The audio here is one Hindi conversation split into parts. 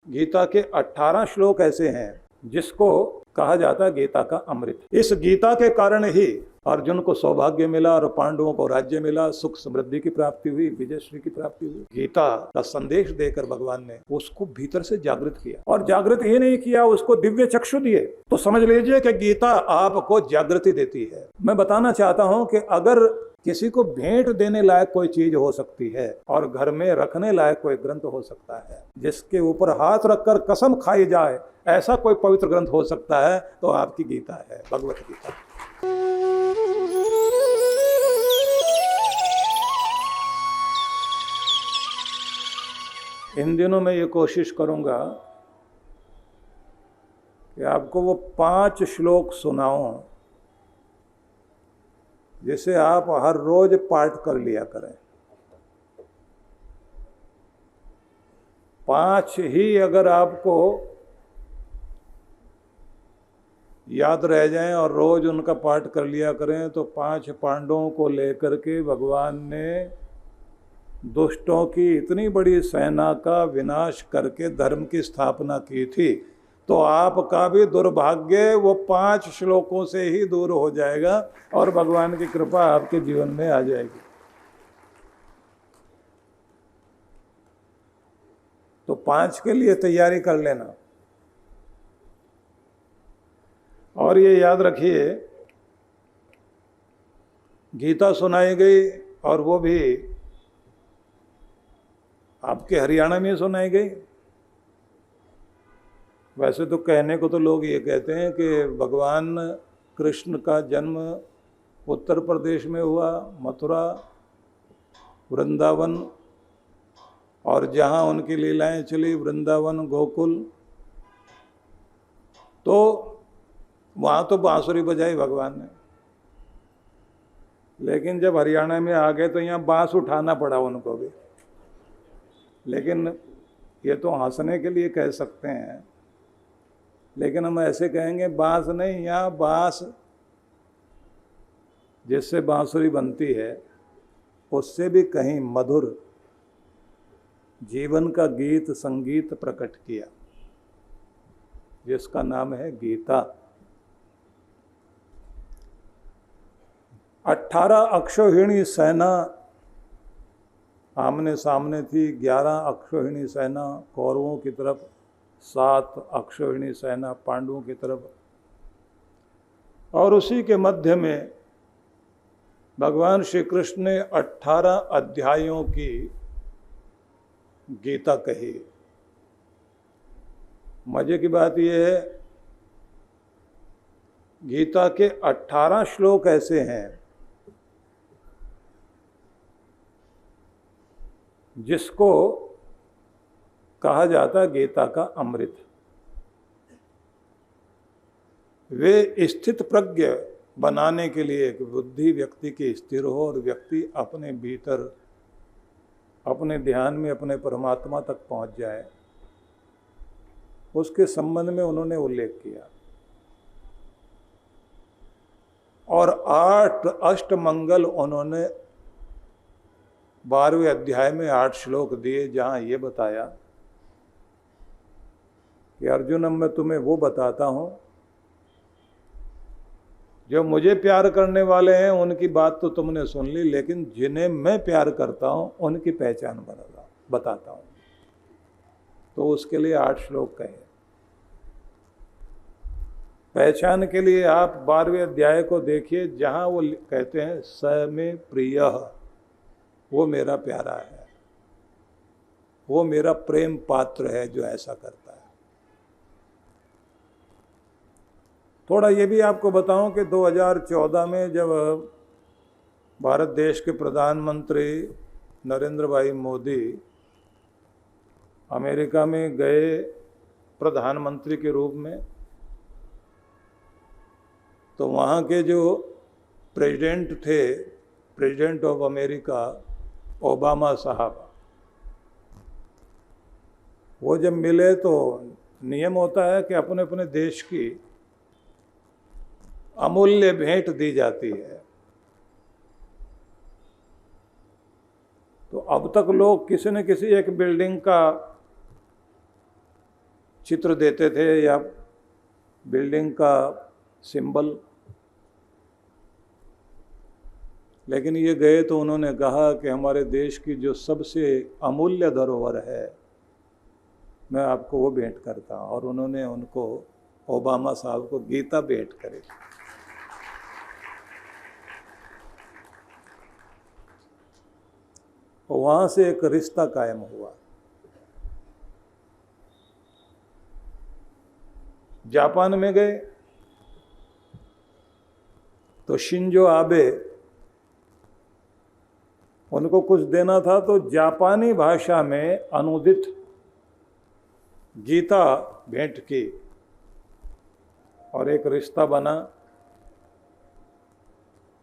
गीता के 18 श्लोक ऐसे हैं जिसको कहा जाता है गीता का अमृत। इस गीता के कारण ही अर्जुन को सौभाग्य मिला और पांडवों को राज्य मिला, सुख समृद्धि की प्राप्ति हुई, विजयश्री की प्राप्ति हुई। गीता का संदेश देकर भगवान ने उसको भीतर से जागृत किया, और जागृत ही नहीं किया, उसको दिव्य चक्षु दिए। तो समझ लीजिए कि गीता आपको जागृति देती है। मैं बताना चाहता हूं कि अगर किसी को भेंट देने लायक कोई चीज हो सकती है और घर में रखने लायक कोई ग्रंथ हो सकता है, जिसके ऊपर हाथ रखकर कसम खाई जाए ऐसा कोई पवित्र ग्रंथ हो सकता है, तो आपकी गीता है, भगवत गीता। इन दिनों मैं ये कोशिश करूंगा कि आपको वो 5 श्लोक सुनाऊं जिसे आप हर रोज पाठ कर लिया करें। 5 ही अगर आपको याद रह जाएं और रोज उनका पाठ कर लिया करें, तो 5 पांडवों को लेकर के भगवान ने दुष्टों की इतनी बड़ी सेना का विनाश करके धर्म की स्थापना की थी। तो आपका भी दुर्भाग्य वो 5 श्लोकों से ही दूर हो जाएगा और भगवान की कृपा आपके जीवन में आ जाएगी। तो 5 के लिए तैयारी कर लेना। और ये याद रखिए, गीता सुनाई गई और वो भी आपके हरियाणा में सुनाई गई। वैसे तो कहने को तो लोग ये कहते हैं कि भगवान कृष्ण का जन्म उत्तर प्रदेश में हुआ, मथुरा, वृंदावन, और जहाँ उनकी लीलाएं चली वृंदावन, गोकुल, तो वहाँ तो बांसुरी बजाई भगवान ने। लेकिन जब हरियाणा में आ गए तो यहाँ बांस उठाना पड़ा उनको भी। लेकिन ये तो हंसने के लिए कह सकते हैं, लेकिन हम ऐसे कहेंगे बांस नहीं, यहाँ बांस जिससे बांसुरी बनती है उससे भी कहीं मधुर जीवन का गीत संगीत प्रकट किया, जिसका नाम है गीता। 18 अक्षौहिणी सेना आमने सामने थी। 11 अक्षौहिणी सेना कौरवों की तरफ, 7 अक्षौहिणी सेना पांडवों की तरफ, और उसी के मध्य में भगवान श्री कृष्ण ने 18 अध्यायों की गीता कही। मजे की बात यह है, गीता के 18 श्लोक ऐसे हैं जिसको कहा जाता है गीता का अमृत। वे स्थित प्रज्ञ बनाने के लिए, कि बुद्धि व्यक्ति की स्थिर हो और व्यक्ति अपने भीतर अपने ध्यान में अपने परमात्मा तक पहुंच जाए, उसके संबंध में उन्होंने उल्लेख किया। और 8 अष्टमंगल उन्होंने 12वें अध्याय में 8 श्लोक दिए, जहां ये बताया कि अर्जुन, अब मैं तुम्हें वो बताता हूं जो मुझे प्यार करने वाले हैं उनकी बात तो तुमने सुन ली, लेकिन जिन्हें मैं प्यार करता हूं उनकी पहचान बताता हूं। तो उसके लिए 8 श्लोक कहे। पहचान के लिए आप 12वें अध्याय को देखिए, जहां वो कहते हैं स मे प्रियः, वो मेरा प्यारा है, वो मेरा प्रेम पात्र है जो ऐसा करता है। थोड़ा ये भी आपको बताऊं कि 2014 में जब भारत देश के प्रधानमंत्री नरेंद्र भाई मोदी अमेरिका में गए प्रधानमंत्री के रूप में, तो वहाँ के जो प्रेसिडेंट थे, प्रेसिडेंट ऑफ अमेरिका ओबामा साहब, वो जब मिले तो नियम होता है कि अपने अपने देश की अमूल्य भेंट दी जाती है। तो अब तक लोग किसी न किसी एक बिल्डिंग का चित्र देते थे या बिल्डिंग का सिंबल, लेकिन ये गए तो उन्होंने कहा कि हमारे देश की जो सबसे अमूल्य धरोहर है मैं आपको वो भेंट करता हूँ। और उन्होंने उनको, ओबामा साहब को, गीता भेंट करी। वहाँ से एक रिश्ता कायम हुआ। जापान में गए तो शिंजो आबे, उनको कुछ देना था तो जापानी भाषा में अनुदित गीता भेंट की और एक रिश्ता बना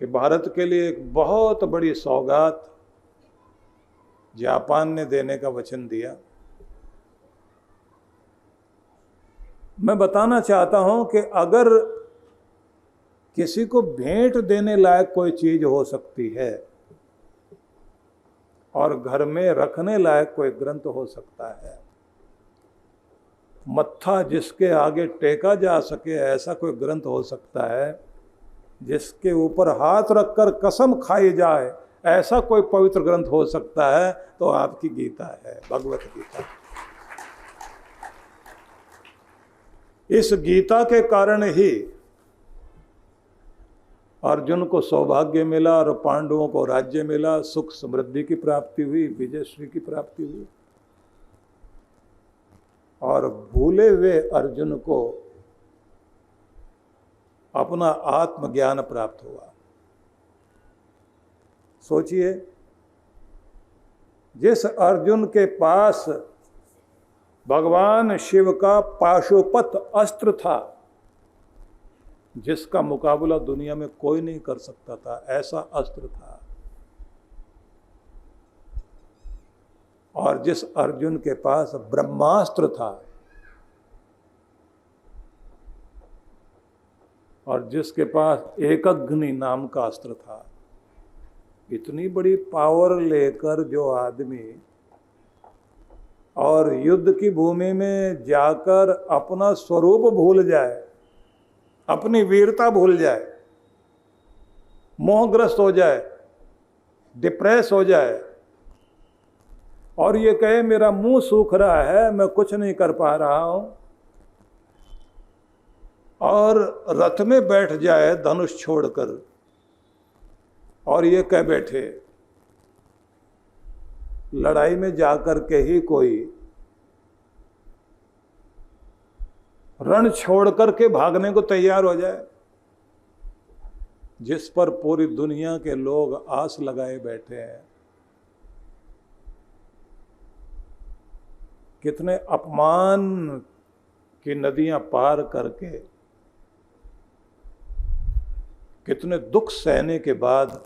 कि भारत के लिए एक बहुत बड़ी सौगात जापान ने देने का वचन दिया। मैं बताना चाहता हूं कि अगर किसी को भेंट देने लायक कोई चीज हो सकती है और घर में रखने लायक कोई ग्रंथ हो सकता है, मत्था जिसके आगे टेका जा सके ऐसा कोई ग्रंथ हो सकता है, जिसके ऊपर हाथ रखकर कसम खाई जाए ऐसा कोई पवित्र ग्रंथ हो सकता है, तो आपकी गीता है, भगवत गीता। इस गीता के कारण ही अर्जुन को सौभाग्य मिला और पांडवों को राज्य मिला, सुख समृद्धि की प्राप्ति हुई, विजयश्री की प्राप्ति हुई। और भूले हुए अर्जुन को अपना आत्मज्ञान प्राप्त हुआ। सोचिए, जिस अर्जुन के पास भगवान शिव का पाशुपत अस्त्र था, जिसका मुकाबला दुनिया में कोई नहीं कर सकता था, ऐसा अस्त्र था, और जिस अर्जुन के पास ब्रह्मास्त्र था और जिसके पास एकअग्नि नाम का अस्त्र था, इतनी बड़ी पावर लेकर जो आदमी और युद्ध की भूमि में जाकर अपना स्वरूप भूल जाए, अपनी वीरता भूल जाए, मोहग्रस्त हो जाए, डिप्रेस हो जाए और ये कहे मेरा मुंह सूख रहा है, मैं कुछ नहीं कर पा रहा हूं, और रथ में बैठ जाए धनुष छोड़कर और ये कह बैठे लड़ाई में जाकर के ही कोई रण छोड़ करके भागने को तैयार हो जाए, जिस पर पूरी दुनिया के लोग आस लगाए बैठे हैं। कितने अपमान की नदियां पार करके, कितने दुख सहने के बाद,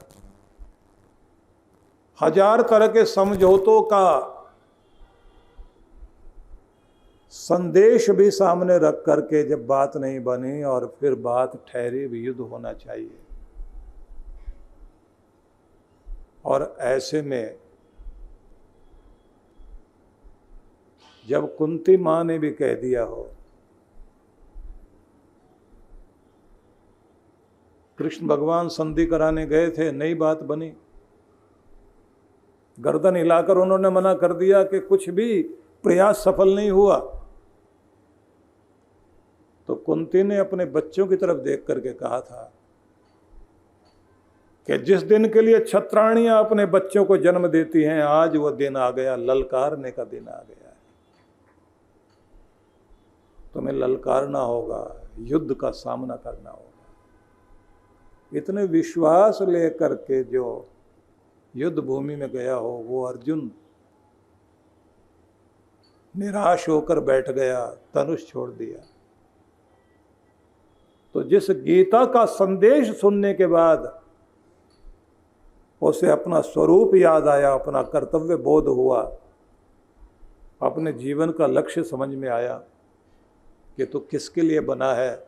हजार तरह के समझौतों का संदेश भी सामने रख करके जब बात नहीं बनी और फिर बात ठहरी भी युद्ध होना चाहिए, और ऐसे में जब कुंती मां ने भी कह दिया हो, कृष्ण भगवान संधि कराने गए थे, नई बात बनी, गर्दन हिलाकर उन्होंने मना कर दिया कि कुछ भी प्रयास सफल नहीं हुआ, तो कुंती ने अपने बच्चों की तरफ देख करके कहा था कि जिस दिन के लिए क्षत्राणियां अपने बच्चों को जन्म देती हैं, आज वो दिन आ गया, ललकारने का दिन आ गया है। तुम्हें ललकारना होगा, युद्ध का सामना करना होगा। इतने विश्वास लेकर के जो युद्ध भूमि में गया हो, वो अर्जुन निराश होकर बैठ गया, धनुष छोड़ दिया। तो जिस गीता का संदेश सुनने के बाद उसे अपना स्वरूप याद आया, अपना कर्तव्य बोध हुआ, अपने जीवन का लक्ष्य समझ में आया कि तू किसके लिए बना है,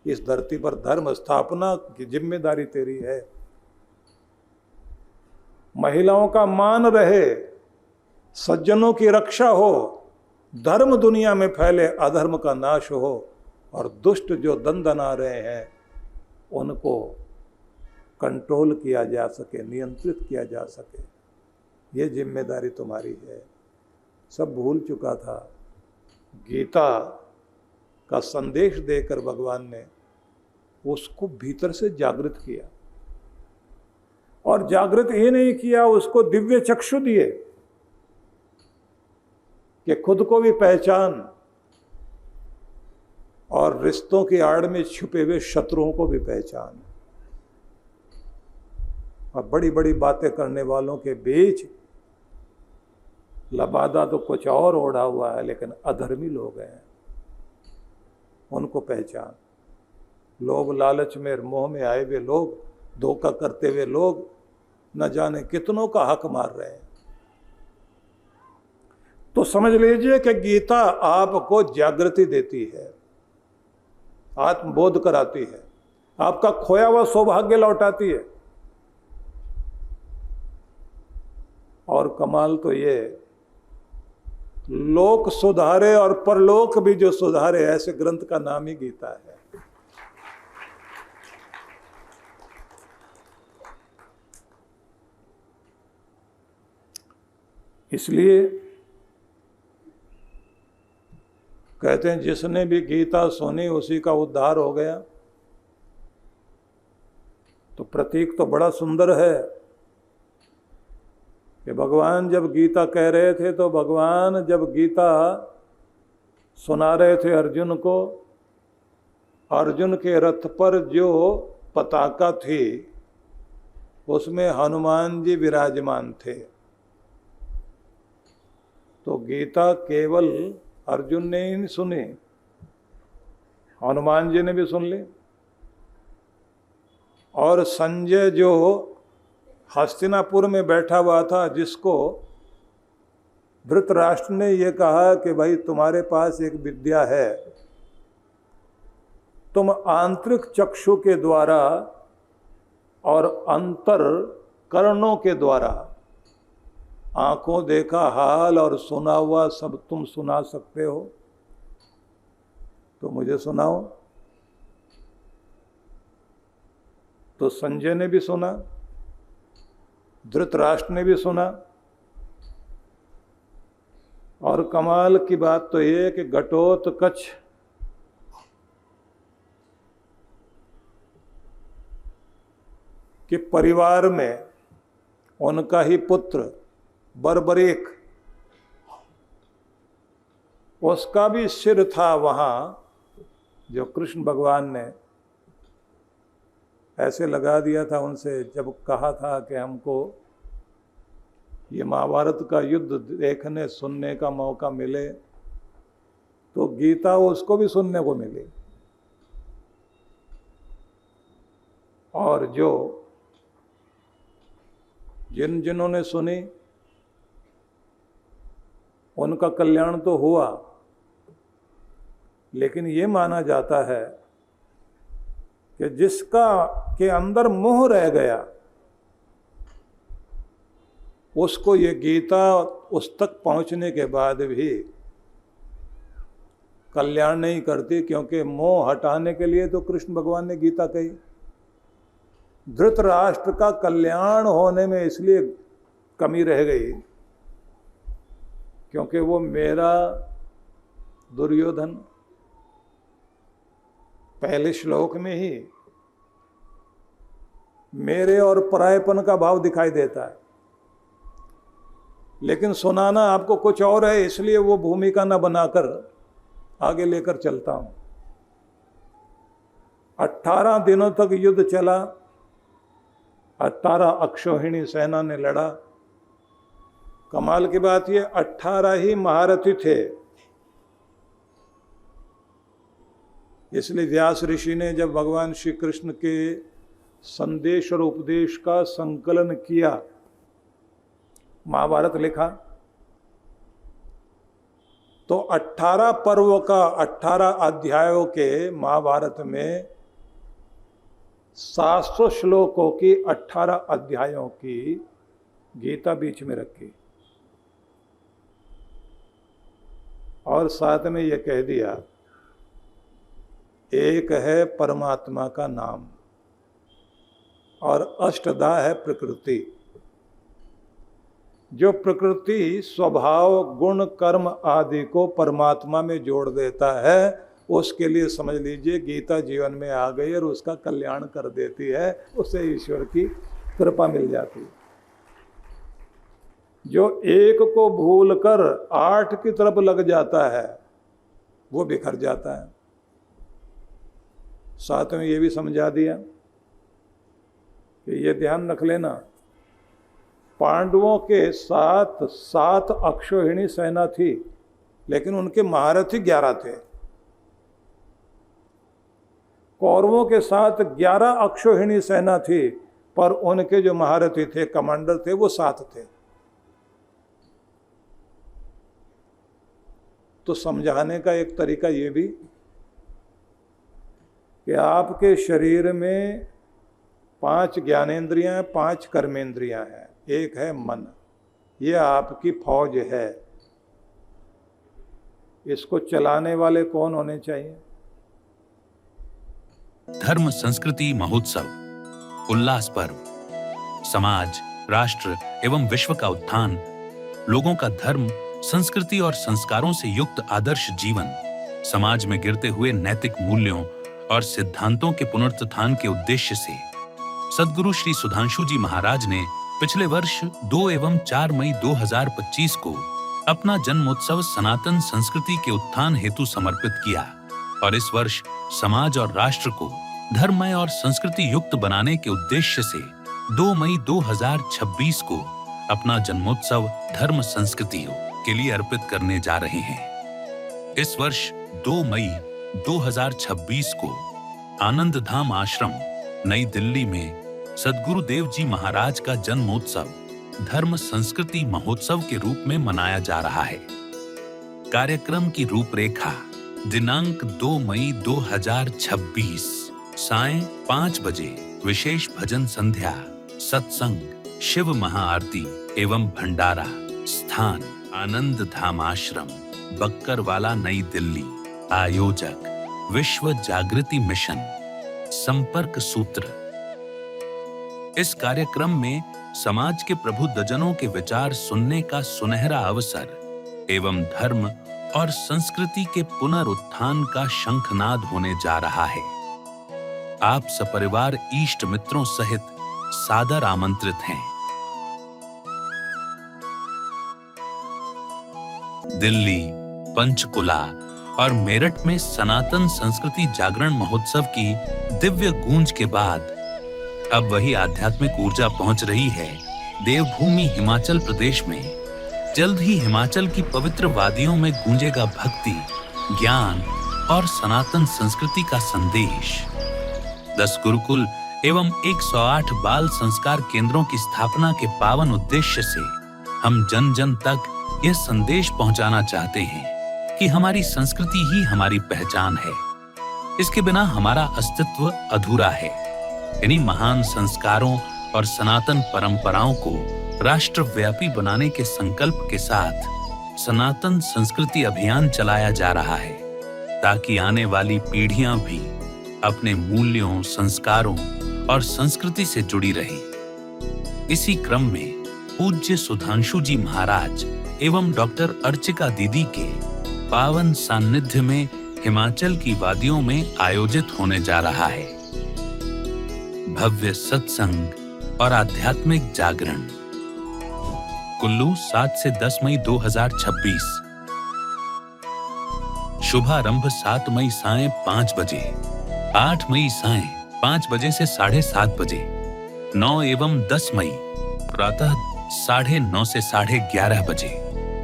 इस धरती पर धर्म स्थापना की जिम्मेदारी तेरी है, महिलाओं का मान रहे, सज्जनों की रक्षा हो, धर्म दुनिया में फैले, अधर्म का नाश हो और दुष्ट जो दंदना रहे हैं उनको कंट्रोल किया जा सके, नियंत्रित किया जा सके। ये जिम्मेदारी तुम्हारी है। सब भूल चुका था। गीता का संदेश देकर भगवान ने उसको भीतर से जागृत किया, और जागृत ही नहीं किया, उसको दिव्य चक्षु दिए कि खुद को भी पहचान और रिश्तों की आड़ में छुपे हुए शत्रुओं को भी पहचान। और बड़ी बड़ी बातें करने वालों के बीच लबादा तो कुछ और ओढ़ा हुआ है, लेकिन अधर्मी लोग हैं, उनको पहचान। लोभ लालच में, मोह में आए हुए लोग, धोखा करते हुए लोग न जाने कितनों का हक मार रहे हैं। तो समझ लीजिए कि गीता आपको जागृति देती है, आत्मबोध कराती है, आपका खोया हुआ सौभाग्य लौटाती है। और कमाल तो ये, लोक सुधारे और परलोक भी जो सुधारे, ऐसे ग्रंथ का नाम ही गीता है। इसलिए कहते हैं जिसने भी गीता सुनी उसी का उद्धार हो गया। तो प्रतीक तो बड़ा सुंदर है कि भगवान जब गीता कह रहे थे, तो भगवान जब गीता सुना रहे थे अर्जुन को, अर्जुन के रथ पर जो पताका थी उसमें हनुमान जी विराजमान थे। तो गीता केवल अर्जुन ने ही नहीं सुनी, हनुमान जी ने भी सुन ली। और संजय जो हस्तिनापुर में बैठा हुआ था, जिसको धृतराष्ट्र ने ये कहा कि भाई तुम्हारे पास एक विद्या है, तुम आंतरिक चक्षु के द्वारा और अंतर कर्णों के द्वारा आंखों देखा हाल और सुना हुआ सब तुम सुना सकते हो, तो मुझे सुनाओ। तो संजय ने भी सुना, धृतराष्ट्र ने भी सुना। और कमाल की बात तो ये कि घटोत्कच के परिवार में उनका ही पुत्र बर्बरीक, उसका भी सिर था वहां, जो कृष्ण भगवान ने ऐसे लगा दिया था उनसे, जब कहा था कि हमको ये महाभारत का युद्ध देखने सुनने का मौका मिले, तो गीता उसको भी सुनने को मिली। और जो जिन्होंने सुनी उनका कल्याण तो हुआ, लेकिन ये माना जाता है कि जिसका के अंदर मोह रह गया उसको ये गीता उस तक पहुंचने के बाद भी कल्याण नहीं करती, क्योंकि मोह हटाने के लिए तो कृष्ण भगवान ने गीता कही। धृतराष्ट्र का कल्याण होने में इसलिए कमी रह गई क्योंकि वो मेरा दुर्योधन, पहले श्लोक में ही मेरे और परायपन का भाव दिखाई देता है, लेकिन सुनाना आपको कुछ और है, इसलिए वो भूमिका न बनाकर आगे लेकर चलता हूं। 18 दिनों तक युद्ध चला, 18 अक्षौहिणी सेना ने लड़ा। कमाल की बात ये 18 ही महारथी थे। इसलिए व्यास ऋषि ने जब भगवान श्री कृष्ण के संदेश और उपदेश का संकलन किया, महाभारत लिखा, तो 18 पर्व का 18 अध्यायों के महाभारत में 700 श्लोकों की 18 अध्यायों की गीता बीच में रखी। और साथ में ये कह दिया, एक है परमात्मा का नाम और अष्टधा है प्रकृति। जो प्रकृति स्वभाव गुण कर्म आदि को परमात्मा में जोड़ देता है, उसके लिए समझ लीजिए गीता जीवन में आ गई और उसका कल्याण कर देती है, उससे ईश्वर की कृपा मिल जाती है। जो एक को भूलकर 8 की तरफ लग जाता है वो बिखर जाता है। साथ में ये भी समझा दिया कि ये ध्यान रख लेना, पांडवों के साथ 7 अक्षौहिणी सेना थी, लेकिन उनके महारथी 11 थे। कौरवों के साथ 11 अक्षौहिणी सेना थी, पर उनके जो महारथी थे, कमांडर थे, वो 7 थे। तो समझाने का एक तरीका ये भी कि आपके शरीर में 5 ज्ञानेंद्रियां, 5 कर्मेंद्रियां हैं, एक है मन। ये आपकी फौज है। इसको चलाने वाले कौन होने चाहिए? धर्म संस्कृति महोत्सव, उल्लास पर्व, समाज, राष्ट्र एवं विश्व का उत्थान, लोगों का धर्म, संस्कृति और संस्कारों से युक्त आदर्श जीवन, समाज में गिरते हुए नैतिक मूल्यों और सिद्धांतों के पुनरुत्थान के उद्देश्य से सद्गुरु श्री सुधांशु जी महाराज ने पिछले वर्ष 2 एवं 4 मई 2025 को अपना जन्मोत्सव सनातन संस्कृति के उत्थान हेतु समर्पित किया और इस वर्ष समाज और राष्ट्र को धर्ममय और संस्कृति युक्त बनाने के उद्देश्य से 2 मई 2026 को अपना जन्मोत्सव धर्म संस्कृति के लिए अर्पित करने जा रहे हैं। इस वर्ष 2 मई 2026 को आनंद धाम आश्रम नई दिल्ली में सद्गुरुदेव जी महाराज का जन्मोत्सव धर्म संस्कृति महोत्सव के रूप में मनाया जा रहा है। कार्यक्रम की रूपरेखा दिनांक 2 मई 2026 सायं 5 बजे विशेष भजन संध्या, सत्संग, शिव महाआरती एवं भंडारा। स्थान आनंद धाम आश्रम, बक्करवाला, नई दिल्ली। आयोजक विश्व जागृति मिशन। संपर्क सूत्र। इस कार्यक्रम में समाज के प्रबुद्धजनों के विचार सुनने का सुनहरा अवसर एवं धर्म और संस्कृति के पुनरुत्थान का शंखनाद होने जा रहा है। आप सपरिवार इष्ट मित्रों सहित सादर आमंत्रित हैं। दिल्ली, पंचकुला और मेरठ में सनातन संस्कृति जागरण महोत्सव की दिव्य गूंज के बाद अब वही आध्यात्मिक ऊर्जा पहुंच रही है देवभूमि हिमाचल प्रदेश में। जल्द ही हिमाचल की पवित्र वादियों में गूंजेगा भक्ति, ज्ञान और सनातन संस्कृति का संदेश। 10 गुरुकुल एवं 108 बाल संस्कार केंद्रों की स्थापना के पावन उद्देश्य से हम जन जन तक यह संदेश पहुंचाना चाहते हैं कि हमारी संस्कृति ही हमारी पहचान है। इसके बिना हमारा अस्तित्व अधूरा है। इन्हीं महान संस्कारों और सनातन परंपराओं को राष्ट्रव्यापी बनाने के संकल्प के साथ सनातन संस्कृति अभियान चलाया जा रहा है, ताकि आने वाली पीढ़ियां भी अपने मूल्यों, संस्कारों और संस्कृति से जुड़ी रहें। इसी क्रम में पूज्य सुधांशु जी महाराज एवं डॉक्टर अर्चिका दीदी के पावन सान्निध्य में हिमाचल की वादियों में आयोजित होने जा रहा है भव्य सत्संग और आध्यात्मिक जागरण। कुल्लू 7 से 10 मई 2026। शुभारंभ 7 मई सायं 5 बजे, 8 मई सायं 5 बजे से 7:30 बजे, 9 एवं 10 मई प्रातः 9:30 से 11:30 बजे,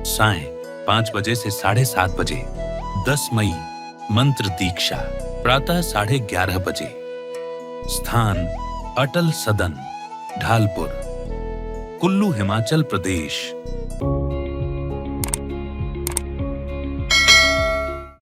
सायं 5 बजे से 7:30 बजे। 10 मई मंत्र दीक्षा प्रातः 11:30 बजे। स्थान अटल सदन, ढालपुर, कुल्लू, हिमाचल प्रदेश।